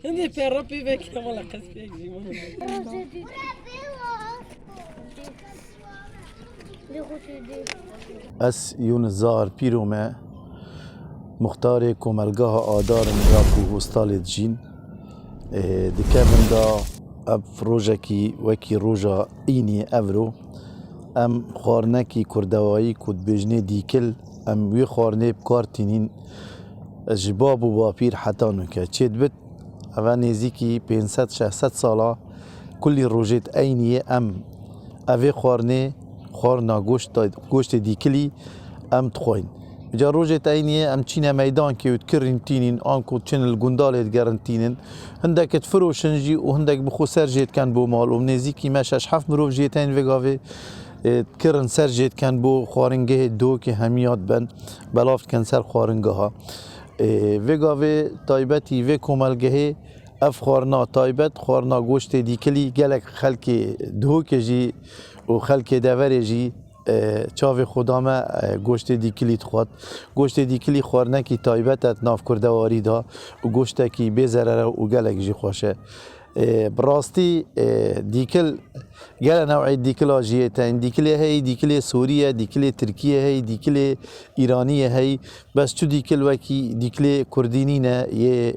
عندي في ربي بك والله قصدي اس يونس زار بيروما مختار كوملگاه آدار راكو هستال جين دكامن دا اب روجاكي وكي روجا ايني افرو ام خارنكي كردوائي كود بجني ديكل ام وي خارني بكارتينين جباب و بابير حتى نوكا تشيد بت اوه نزيكي 500 600 سالا كل روجيت ايني ام اوه خارنا گوشت دیکلی ام تخوین جا روزه تاینیه ام چینه میدان که وتکرین تینین آنکو چن الگندال گرن تینن هندک تفروشن جی و هندک بخو سر جیت کن بو مال و نزیکی مشش حف مروف جیتین وگاوه تکرن سر جیت کن بو خارنگه دو که همیاد بن بلافت کن سر خارنگه ها وگاوه تایبتی و کمالگه اف خارنا تایبت خارنا گوشت دیکلی گلک خلک دو که جی و خلک دوره جی چاوی خدامه گوشت دیکلی خود گوشت دیکلی خورنه کی تایبت ناف کردواری دا و گوشت کی بزرره و گلک جی خوشه براستی دیکل گل نوع دیکل آجیه تن دیکل هی دیکل سوریه دیکل ترکیه هی دیکل ایرانیه هی بس چو دیکل وکی دیکل کردینی نه یه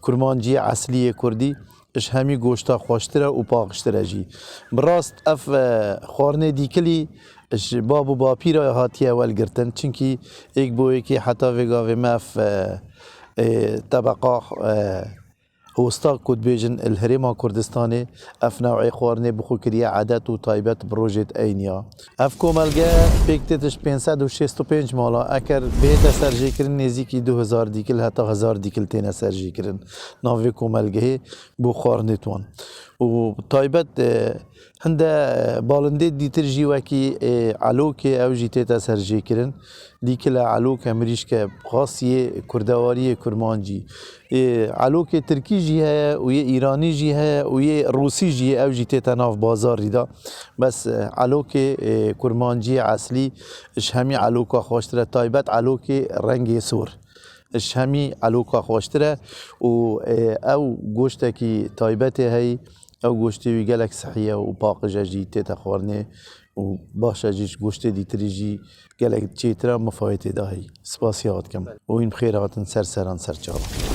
کرمانجی اصلی کردی اش همی گوشتا خوشتره و پاکشتره جی براست اف خورنه دیکلی اش بابو باپیرا هاتیه اول گرتن چنکی ایک بو ایکی حتی وگاوه مف طبقه هوستا کد بیجن الهرما کردستانه اف نوعی خورنه بخو کریه عادت و طایبت بروجت اینیا اف کوملگه پیکتش 565 مالا اکر بیت سرجی کرن نزیکی 2000 دیکل حتی 1000 دیکل تینه سرجی کرن ناوی کوملگه بو خورنه توان و طایبت هنده بالنده دیتر جی وکی علوک او جی تیتا سرجی کرن دیکل علوک امریش که خاصیه کردواری کرمانجی علوک ترکی جی ہے و یہ ایرانی جی ہے و یہ روسی جی ہے او جی تیتا ناف بازار ریدا بس علوک کرمانجی اصلی اش همی علوکا خوشتره طایبت علوک رنگ سور اش همی علوکا خوشتره و او گوشته کی طایبت هی او گوشتی وی گلک صحیه و باقجه جی تیتا خورنه و باشه جیش گوشت دیتری جی گلک چیتره مفایت داهی سپاسیات کم و این بخیراتن سر سران سر چالا